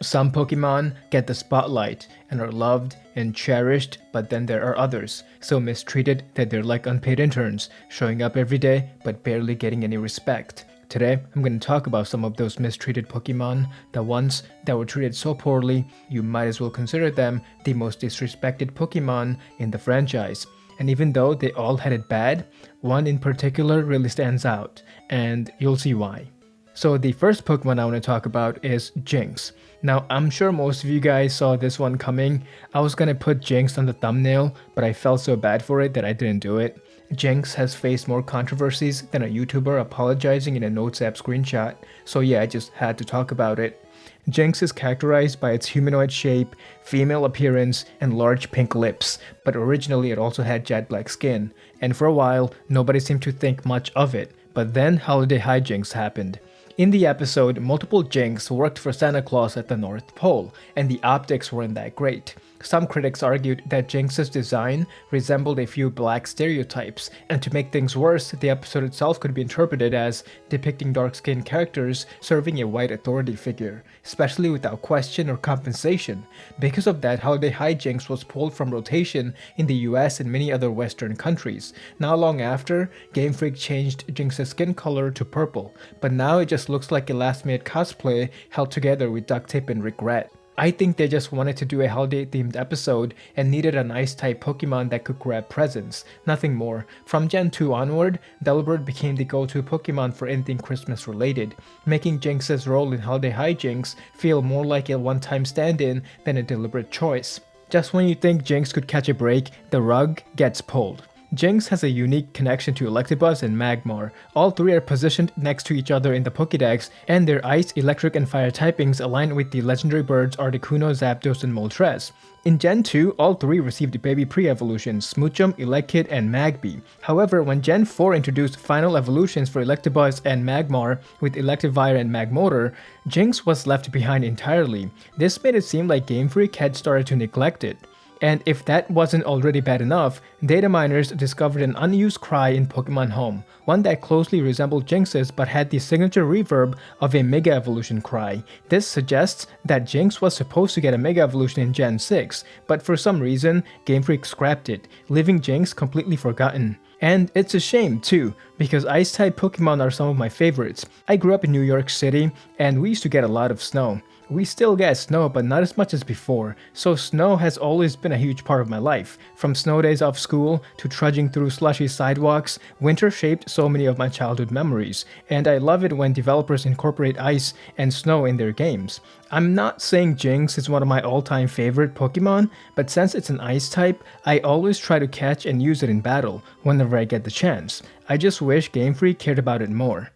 Some Pokemon get the spotlight and are loved and cherished, but then there are others, so mistreated that they're like unpaid interns, showing up every day but barely getting any respect. Today, I'm going to talk about some of those mistreated Pokemon, the ones that were treated so poorly, you might as well consider them the most disrespected Pokemon in the franchise. And even though they all had it bad, one in particular really stands out, and you'll see why. So the first Pokemon I want to talk about is Jynx. Now, I'm sure most of you guys saw this one coming. I was gonna put Jynx on the thumbnail, but I felt so bad for it that I didn't do it. Jynx has faced more controversies than a YouTuber apologizing in a Notes app screenshot, so yeah, I just had to talk about it. Jynx is characterized by its humanoid shape, female appearance, and large pink lips, but originally it also had jet black skin, and for a while, nobody seemed to think much of it, but then holiday hijinks happened. In the episode, multiple Jynx worked for Santa Claus at the North Pole, and the optics weren't that great. Some critics argued that Jynx's design resembled a few black stereotypes, and to make things worse, the episode itself could be interpreted as depicting dark-skinned characters serving a white authority figure, especially without question or compensation. Because of that, Holiday Hijinks was pulled from rotation in the US and many other Western countries. Not long after, Game Freak changed Jynx's skin color to purple, but now it just looks like a last-minute cosplay held together with duct tape and regret. I think they just wanted to do a holiday-themed episode and needed a nice-type Pokemon that could grab presents, nothing more. From Gen 2 onward, Delibird became the go-to Pokemon for anything Christmas-related, making Jynx's role in Holiday Hijinks feel more like a one-time stand-in than a deliberate choice. Just when you think Jynx could catch a break, the rug gets pulled. Jynx has a unique connection to Electabuzz and Magmar. All three are positioned next to each other in the Pokédex, and their Ice, Electric, and Fire typings align with the legendary birds Articuno, Zapdos, and Moltres. In Gen 2, all three received baby pre-evolutions, Smoochum, Elekid, and Magby. However, when Gen 4 introduced final evolutions for Electabuzz and Magmar with Electivire and Magmotor, Jynx was left behind entirely. This made it seem like Game Freak had started to neglect it. And if that wasn't already bad enough, data miners discovered an unused cry in Pokemon Home, one that closely resembled Jynx's but had the signature reverb of a Mega Evolution cry. This suggests that Jynx was supposed to get a Mega Evolution in Gen 6, but for some reason, Game Freak scrapped it, leaving Jynx completely forgotten. And it's a shame too, because Ice-type Pokemon are some of my favorites. I grew up in New York City, and we used to get a lot of snow. We still get snow, but not as much as before, so snow has always been a huge part of my life. From snow days off school to trudging through slushy sidewalks, winter shaped so many of my childhood memories, and I love it when developers incorporate ice and snow in their games. I'm not saying Jynx is one of my all-time favorite Pokemon, but since it's an ice type, I always try to catch and use it in battle whenever I get the chance. I just wish Game Freak cared about it more.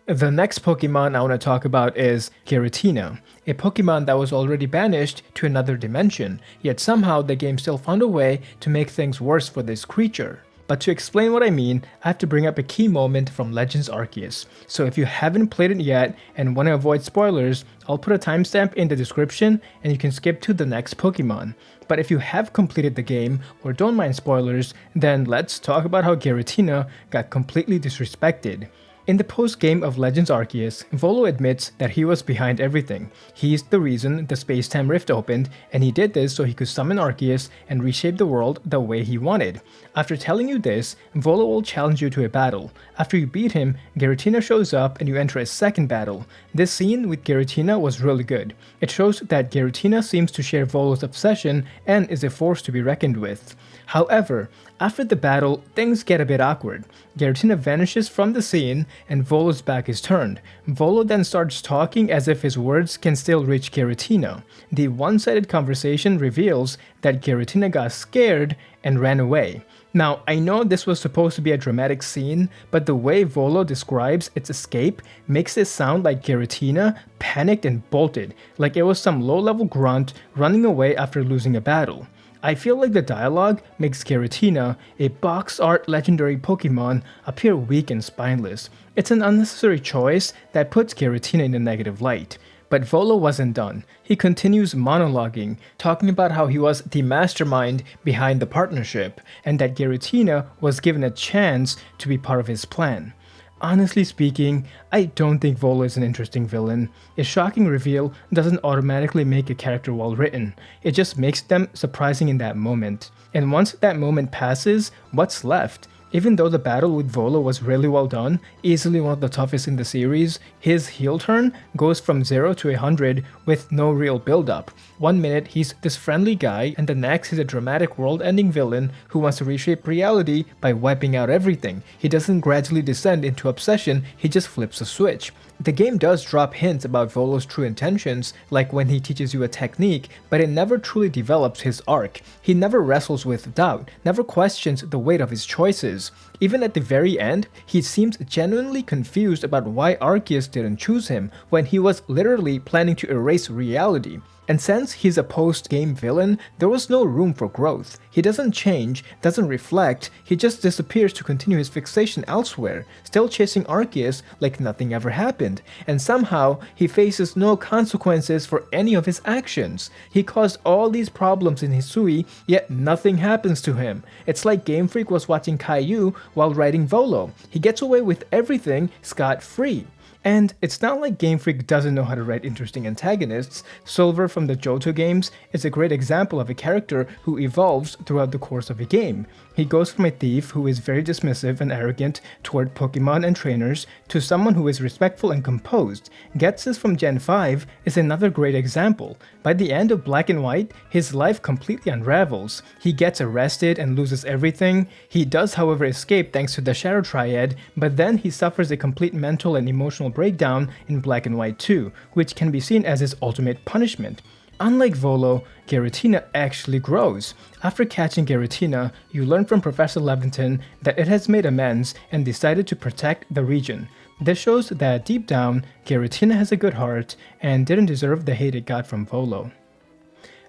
The next Pokemon I want to talk about is Giratina, a Pokemon that was already banished to another dimension, yet somehow the game still found a way to make things worse for this creature. But to explain what I mean, I have to bring up a key moment from Legends Arceus. So if you haven't played it yet and want to avoid spoilers, I'll put a timestamp in the description and you can skip to the next Pokemon. But if you have completed the game or don't mind spoilers, then let's talk about how Giratina got completely disrespected. In the post-game of Legends Arceus, Volo admits that he was behind everything. He's the reason the space-time rift opened, and he did this so he could summon Arceus and reshape the world the way he wanted. After telling you this, Volo will challenge you to a battle. After you beat him, Giratina shows up and you enter a second battle. This scene with Giratina was really good. It shows that Giratina seems to share Volo's obsession and is a force to be reckoned with. However, after the battle, things get a bit awkward. Giratina vanishes from the scene and Volo's back is turned. Volo then starts talking as if his words can still reach Giratina. The one-sided conversation reveals that Giratina got scared and ran away. Now, I know this was supposed to be a dramatic scene, but the way Volo describes its escape makes it sound like Giratina panicked and bolted, like it was some low-level grunt running away after losing a battle. I feel like the dialogue makes Giratina, a box art legendary Pokemon, appear weak and spineless. It's an unnecessary choice that puts Giratina in a negative light. But Volo wasn't done. He continues monologuing, talking about how he was the mastermind behind the partnership, and that Giratina was given a chance to be part of his plan. Honestly speaking, I don't think Volo is an interesting villain. A shocking reveal doesn't automatically make a character well written, it just makes them surprising in that moment. And once that moment passes, what's left? Even though the battle with Volo was really well done, easily one of the toughest in the series, his heel turn goes from 0 to 100 with no real build up. One minute he's this friendly guy, and the next he's a dramatic world-ending villain who wants to reshape reality by wiping out everything. He doesn't gradually descend into obsession, he just flips a switch. The game does drop hints about Volo's true intentions, like when he teaches you a technique, but it never truly develops his arc. He never wrestles with doubt, never questions the weight of his choices. Even at the very end, he seems genuinely confused about why Arceus didn't choose him, when he was literally planning to erase reality. And since he's a post-game villain, there was no room for growth. He doesn't change, doesn't reflect, he just disappears to continue his fixation elsewhere, still chasing Arceus like nothing ever happened, and somehow he faces no consequences for any of his actions. He caused all these problems in Hisui, yet nothing happens to him. It's like Game Freak was watching Caillou while writing Volo. He gets away with everything scot-free. And it's not like Game Freak doesn't know how to write interesting antagonists. Silver from the Johto games is a great example of a character who evolves throughout the course of a game. He goes from a thief who is very dismissive and arrogant toward Pokemon and trainers to someone who is respectful and composed. Ghetsis from Gen 5 is another great example. By the end of Black and White, his life completely unravels. He gets arrested and loses everything. He does, however, escape thanks to the Shadow Triad, but then he suffers a complete mental and emotional breakdown in Black and White 2, which can be seen as his ultimate punishment. Unlike Volo, Giratina actually grows. After catching Giratina, you learn from Professor Levinton that it has made amends and decided to protect the region. This shows that deep down, Giratina has a good heart and didn't deserve the hate it got from Volo.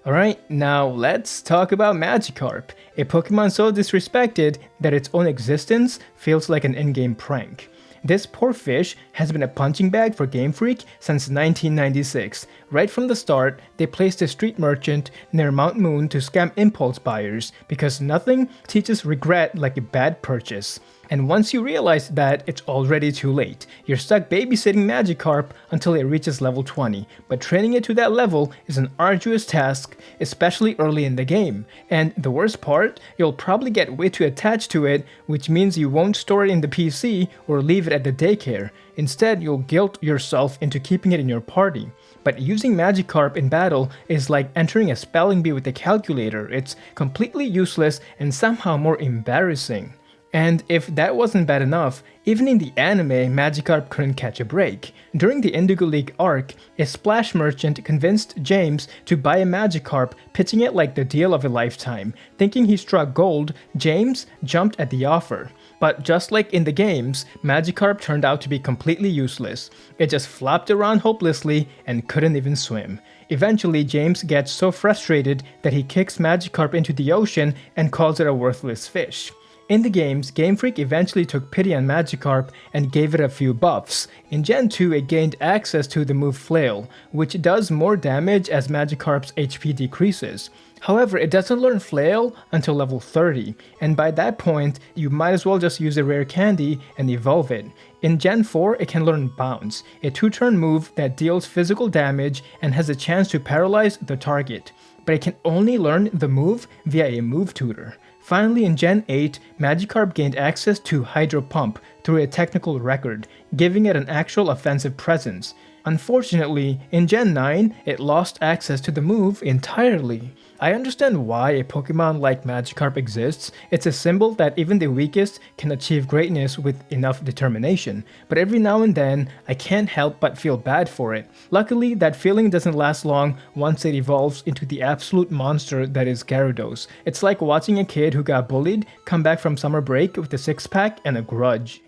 Alright, now let's talk about Magikarp, a Pokemon so disrespected that its own existence feels like an in-game prank. This poor fish has been a punching bag for Game Freak since 1996. Right from the start, they placed a street merchant near Mount Moon to scam impulse buyers because nothing teaches regret like a bad purchase. And once you realize that, it's already too late. You're stuck babysitting Magikarp until it reaches level 20, but training it to that level is an arduous task, especially early in the game. And the worst part, you'll probably get way too attached to it, which means you won't store it in the PC or leave it at the daycare. Instead, you'll guilt yourself into keeping it in your party. But using Magikarp in battle is like entering a spelling bee with a calculator. It's completely useless and somehow more embarrassing. And if that wasn't bad enough, even in the anime, Magikarp couldn't catch a break. During the Indigo League arc, a splash merchant convinced James to buy a Magikarp, pitching it like the deal of a lifetime. Thinking he struck gold, James jumped at the offer. But just like in the games, Magikarp turned out to be completely useless. It just flopped around hopelessly and couldn't even swim. Eventually, James gets so frustrated that he kicks Magikarp into the ocean and calls it a worthless fish. In the games, Game Freak eventually took pity on Magikarp and gave it a few buffs. In Gen 2, it gained access to the move Flail, which does more damage as Magikarp's HP decreases. However, it doesn't learn Flail until level 30, and by that point, you might as well just use a rare candy and evolve it. In Gen 4, it can learn Bounce, a 2-turn move that deals physical damage and has a chance to paralyze the target, but it can only learn the move via a move tutor. Finally, in Gen 8, Magikarp gained access to Hydro Pump through a technical record, giving it an actual offensive presence. Unfortunately, in Gen 9, it lost access to the move entirely. I understand why a Pokemon like Magikarp exists. It's a symbol that even the weakest can achieve greatness with enough determination, but every now and then, I can't help but feel bad for it. Luckily, that feeling doesn't last long once it evolves into the absolute monster that is Gyarados. It's like watching a kid who got bullied come back from summer break with a six-pack and a grudge.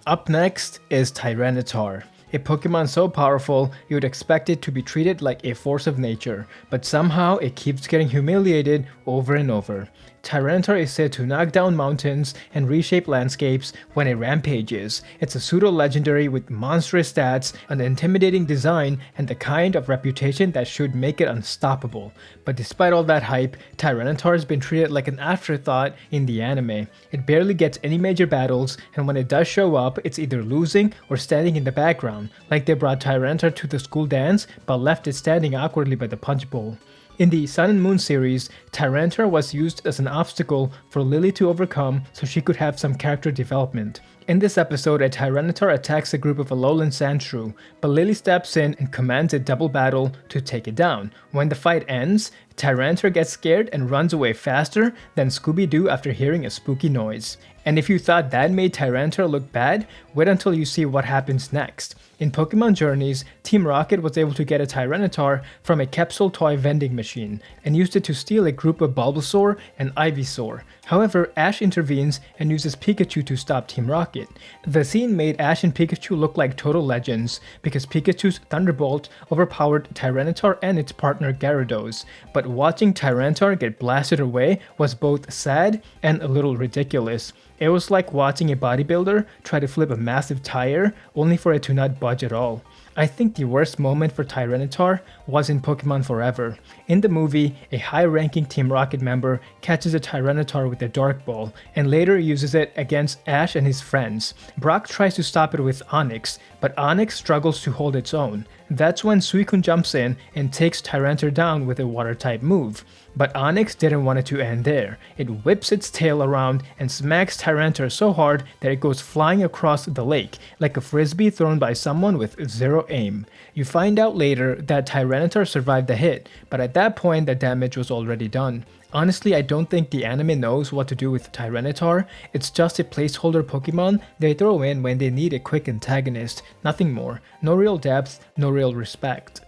Up next is Tyranitar. A Pokemon so powerful, you would expect it to be treated like a force of nature, but somehow it keeps getting humiliated over and over. Tyranitar is said to knock down mountains and reshape landscapes when it rampages. It's a pseudo-legendary with monstrous stats, an intimidating design, and the kind of reputation that should make it unstoppable. But despite all that hype, Tyranitar has been treated like an afterthought in the anime. It barely gets any major battles, and when it does show up, it's either losing or standing in the background, like they brought Tyranitar to the school dance but left it standing awkwardly by the punch bowl. In the Sun and Moon series, Tyranitar was used as an obstacle for Lily to overcome so she could have some character development. In this episode, a Tyranitar attacks a group of Alolan Sandshrew, but Lily steps in and commands a double battle to take it down. When the fight ends, Tyranitar gets scared and runs away faster than Scooby-Doo after hearing a spooky noise. And if you thought that made Tyranitar look bad, wait until you see what happens next. In Pokemon Journeys, Team Rocket was able to get a Tyranitar from a capsule toy vending machine and used it to steal a group of Bulbasaur and Ivysaur. However, Ash intervenes and uses Pikachu to stop Team Rocket. The scene made Ash and Pikachu look like total legends because Pikachu's Thunderbolt overpowered Tyranitar and its partner Gyarados, but watching Tyranitar get blasted away was both sad and a little ridiculous. It was like watching a bodybuilder try to flip a massive tire only for it to not budge at all. I think the worst moment for Tyranitar was in Pokemon Forever. In the movie, a high-ranking Team Rocket member catches a Tyranitar with a Dark Ball and later uses it against Ash and his friends. Brock tries to stop it with Onix, but Onix struggles to hold its own. That's when Suicune jumps in and takes Tyranitar down with a Water-type move. But Onix didn't want it to end there. It whips its tail around and smacks Tyranitar so hard that it goes flying across the lake, like a frisbee thrown by someone with zero aim. You find out later that Tyranitar survived the hit, but at that point the damage was already done. Honestly, I don't think the anime knows what to do with Tyranitar. It's just a placeholder Pokemon they throw in when they need a quick antagonist, nothing more. No real depth, no real respect.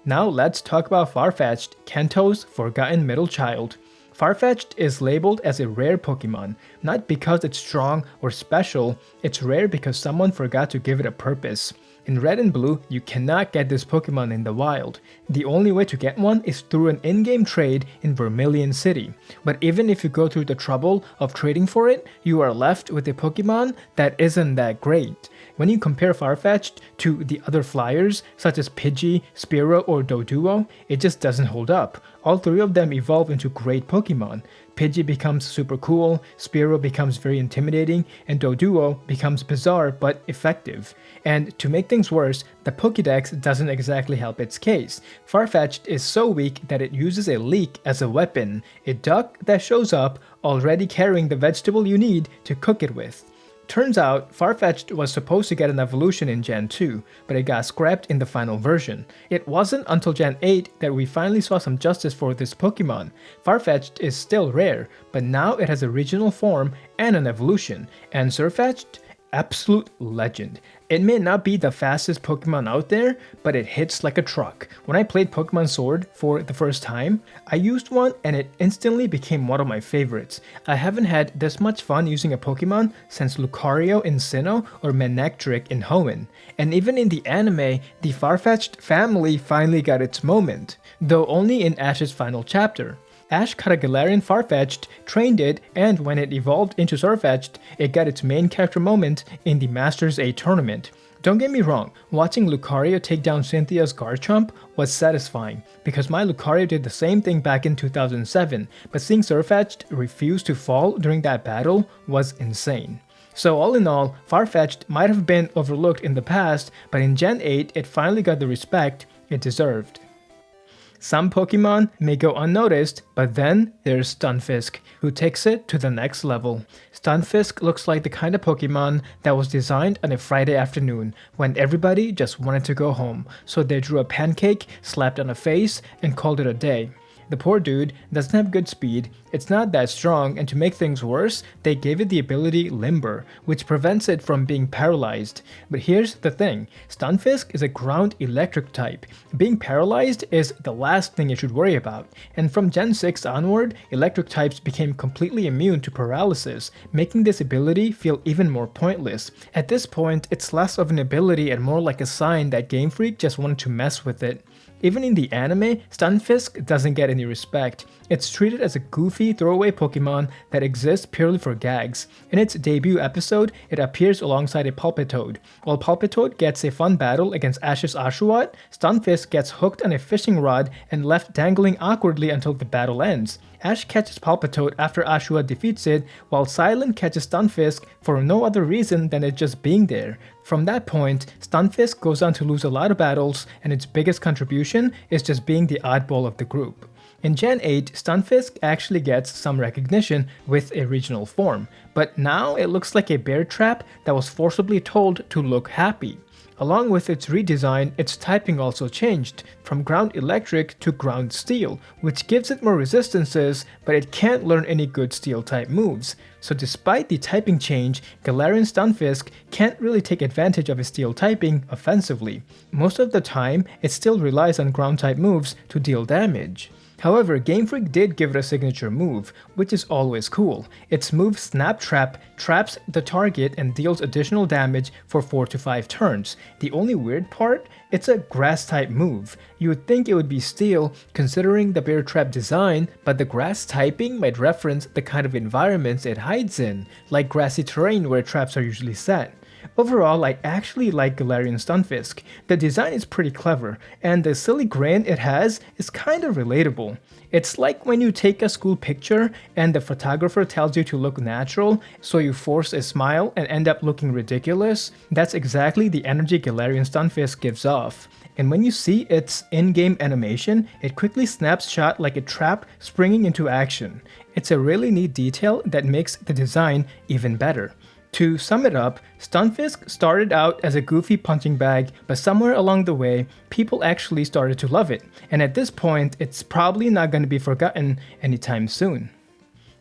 Now let's talk about Farfetch'd, Kanto's forgotten middle child. Farfetch'd is labeled as a rare Pokemon, not because it's strong or special, it's rare because someone forgot to give it a purpose. In Red and Blue, you cannot get this Pokemon in the wild. The only way to get one is through an in-game trade in Vermilion City. But even if you go through the trouble of trading for it, you are left with a Pokemon that isn't that great. When you compare Farfetch'd to the other flyers, such as Pidgey, Spearow, or Doduo, it just doesn't hold up. All three of them evolve into great Pokemon. Pidgey becomes super cool, Spearow becomes very intimidating, and Doduo becomes bizarre but effective. And to make things worse, the Pokédex doesn't exactly help its case. Farfetch'd is so weak that it uses a leek as a weapon, a duck that shows up already carrying the vegetable you need to cook it with. Turns out, Farfetch'd was supposed to get an evolution in Gen 2, but it got scrapped in the final version. It wasn't until Gen 8 that we finally saw some justice for this Pokemon. Farfetch'd is still rare, but now it has a regional form and an evolution, and Sirfetch'd? Absolute legend. It may not be the fastest Pokemon out there, but it hits like a truck. When I played Pokemon Sword for the first time, I used one and it instantly became one of my favorites. I haven't had this much fun using a Pokemon since Lucario in Sinnoh or Manectric in Hoenn. And even in the anime, the Farfetch'd family finally got its moment, though only in Ash's final chapter. Ash caught a Galarian Farfetch'd, trained it, and when it evolved into Sirfetch'd, it got its main character moment in the Masters 8 tournament. Don't get me wrong, watching Lucario take down Cynthia's Garchomp was satisfying, because my Lucario did the same thing back in 2007, but seeing Sirfetch'd refuse to fall during that battle was insane. So all in all, Farfetch'd might have been overlooked in the past, but in Gen 8 it finally got the respect it deserved. Some Pokemon may go unnoticed, but then there's Stunfisk, who takes it to the next level. Stunfisk looks like the kind of Pokemon that was designed on a Friday afternoon, when everybody just wanted to go home, so they drew a pancake, slapped on a face, and called it a day. The poor dude doesn't have good speed, it's not that strong, and to make things worse, they gave it the ability Limber, which prevents it from being paralyzed. But here's the thing, Stunfisk is a ground electric type. Being paralyzed is the last thing you should worry about, and from Gen 6 onward, electric types became completely immune to paralysis, making this ability feel even more pointless. At this point, it's less of an ability and more like a sign that Game Freak just wanted to mess with it. Even in the anime, Stunfisk doesn't get any respect. It's treated as a goofy throwaway Pokemon that exists purely for gags. In its debut episode, it appears alongside a Palpitoad. While Palpitoad gets a fun battle against Ash's Oshawott, Stunfisk gets hooked on a fishing rod and left dangling awkwardly until the battle ends. Ash catches Palpitoad after Oshawott defeats it, while Silent catches Stunfisk for no other reason than it just being there. From that point, Stunfisk goes on to lose a lot of battles, and its biggest contribution is just being the oddball of the group. In Gen 8, Stunfisk actually gets some recognition with a regional form, but now it looks like a bear trap that was forcibly told to look happy. Along with its redesign, its typing also changed, from ground electric to ground steel, which gives it more resistances, but it can't learn any good steel type moves. So despite the typing change, Galarian Stunfisk can't really take advantage of its steel typing offensively. Most of the time, it still relies on ground type moves to deal damage. However, Game Freak did give it a signature move, which is always cool. Its move Snap Trap traps the target and deals additional damage for 4 to 5 turns. The only weird part? It's a grass type move. You would think it would be steel considering the bear trap design, but the grass typing might reference the kind of environments it hides in, like grassy terrain where traps are usually set. Overall, I actually like Galarian Stunfisk. The design is pretty clever, and the silly grin it has is kinda relatable. It's like when you take a school picture and the photographer tells you to look natural, so you force a smile and end up looking ridiculous. That's exactly the energy Galarian Stunfisk gives off. And when you see its in-game animation, it quickly snaps shot like a trap springing into action. It's a really neat detail that makes the design even better. To sum it up, Stunfisk started out as a goofy punching bag, but somewhere along the way, people actually started to love it, and at this point, it's probably not going to be forgotten anytime soon.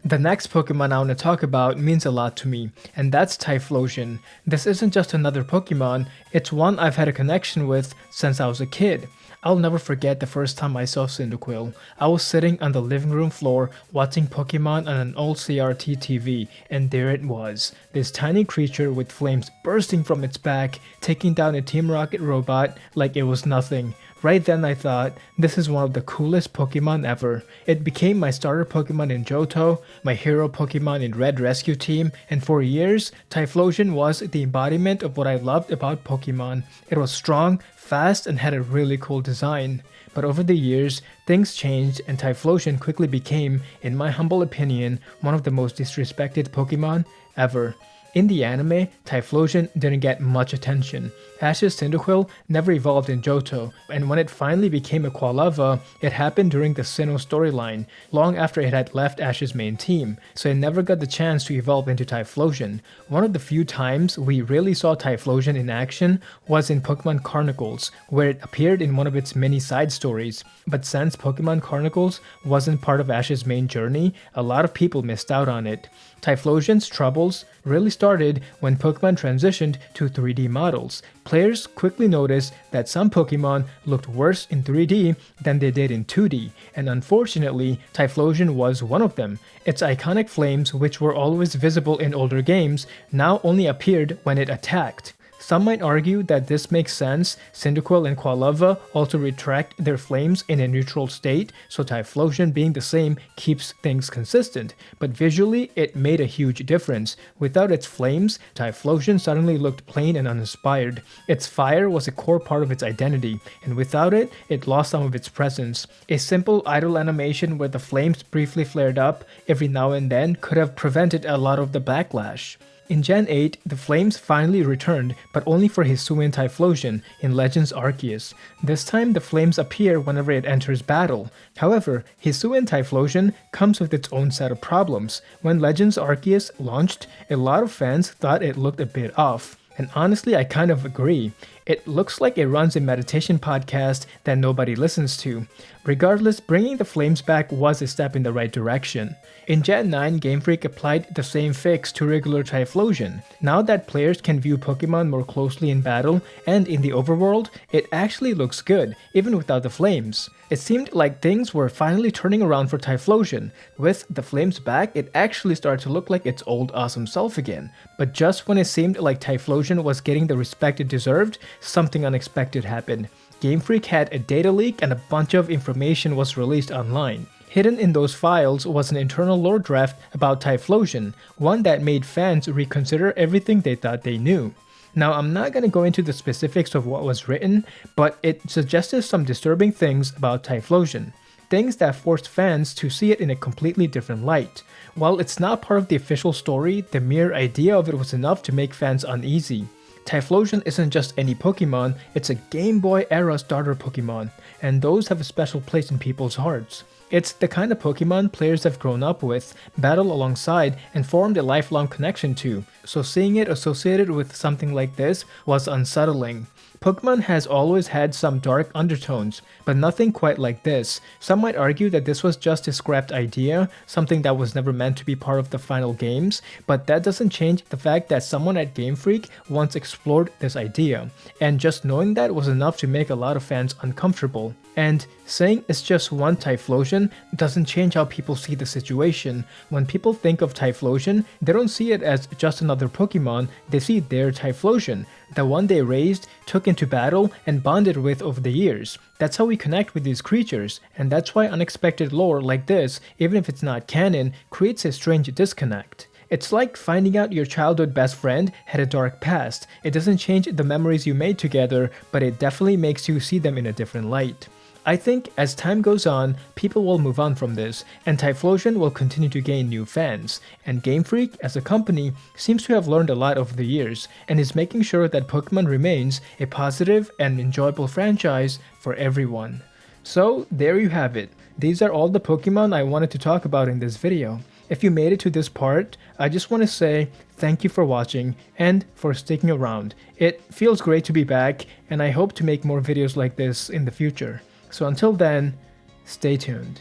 The next Pokemon I want to talk about means a lot to me, and that's Typhlosion. This isn't just another Pokemon, it's one I've had a connection with since I was a kid. I'll never forget the first time I saw Cyndaquil. I was sitting on the living room floor watching Pokemon on an old CRT TV, and there it was. This tiny creature with flames bursting from its back, taking down a Team Rocket robot like it was nothing. Right then I thought, this is one of the coolest Pokemon ever. It became my starter Pokemon in Johto, my hero Pokemon in Red Rescue Team, and for years, Typhlosion was the embodiment of what I loved about Pokemon. It was strong, fast, and had a really cool design. But over the years, things changed and Typhlosion quickly became, in my humble opinion, one of the most disrespected Pokemon ever. In the anime, Typhlosion didn't get much attention. Ash's Cyndaquil never evolved in Johto, and when it finally became a Quilava, it happened during the Sinnoh storyline, long after it had left Ash's main team, so it never got the chance to evolve into Typhlosion. One of the few times we really saw Typhlosion in action was in Pokemon Chronicles, where it appeared in one of its many side stories. But since Pokemon Chronicles wasn't part of Ash's main journey, a lot of people missed out on it. Typhlosion's troubles really started when Pokemon transitioned to 3D models. Players quickly noticed that some Pokemon looked worse in 3D than they did in 2D, and unfortunately, Typhlosion was one of them. Its iconic flames, which were always visible in older games, now only appeared when it attacked. Some might argue that this makes sense. Cyndaquil and Quilava also retract their flames in a neutral state, so Typhlosion being the same keeps things consistent. But visually, it made a huge difference. Without its flames, Typhlosion suddenly looked plain and uninspired. Its fire was a core part of its identity, and without it, it lost some of its presence. A simple idle animation where the flames briefly flared up every now and then could have prevented a lot of the backlash. In Gen 8, the flames finally returned, but only for Hisuian Typhlosion in Legends Arceus. This time, the flames appear whenever it enters battle. However, Hisuian Typhlosion comes with its own set of problems. When Legends Arceus launched, a lot of fans thought it looked a bit off. And honestly, I kind of agree. It looks like it runs a meditation podcast that nobody listens to. Regardless, bringing the flames back was a step in the right direction. In Gen 9, Game Freak applied the same fix to regular Typhlosion. Now that players can view Pokemon more closely in battle and in the overworld, it actually looks good, even without the flames. It seemed like things were finally turning around for Typhlosion. With the flames back, it actually started to look like its old awesome self again. But just when it seemed like Typhlosion was getting the respect it deserved, something unexpected happened. Game Freak had a data leak and a bunch of information was released online. Hidden in those files was an internal lore draft about Typhlosion, one that made fans reconsider everything they thought they knew. Now, I'm not going to go into the specifics of what was written, but it suggested some disturbing things about Typhlosion. Things that forced fans to see it in a completely different light. While it's not part of the official story, the mere idea of it was enough to make fans uneasy. Typhlosion isn't just any Pokemon, it's a Game Boy era starter Pokemon, and those have a special place in people's hearts. It's the kind of Pokemon players have grown up with, battled alongside, and formed a lifelong connection to, so seeing it associated with something like this was unsettling. Pokemon has always had some dark undertones, but nothing quite like this. Some might argue that this was just a scrapped idea, something that was never meant to be part of the final games, but that doesn't change the fact that someone at Game Freak once explored this idea, and just knowing that was enough to make a lot of fans uncomfortable. And saying it's just one Typhlosion doesn't change how people see the situation. When people think of Typhlosion, they don't see it as just another Pokemon, they see their Typhlosion, the one they raised, took into battle, and bonded with over the years. That's how we connect with these creatures, and that's why unexpected lore like this, even if it's not canon, creates a strange disconnect. It's like finding out your childhood best friend had a dark past. It doesn't change the memories you made together, but it definitely makes you see them in a different light. I think as time goes on, people will move on from this, and Typhlosion will continue to gain new fans, and Game Freak, as a company, seems to have learned a lot over the years, and is making sure that Pokemon remains a positive and enjoyable franchise for everyone. So there you have it. These are all the Pokemon I wanted to talk about in this video. If you made it to this part, I just want to say thank you for watching and for sticking around. It feels great to be back, and I hope to make more videos like this in the future. So until then, stay tuned.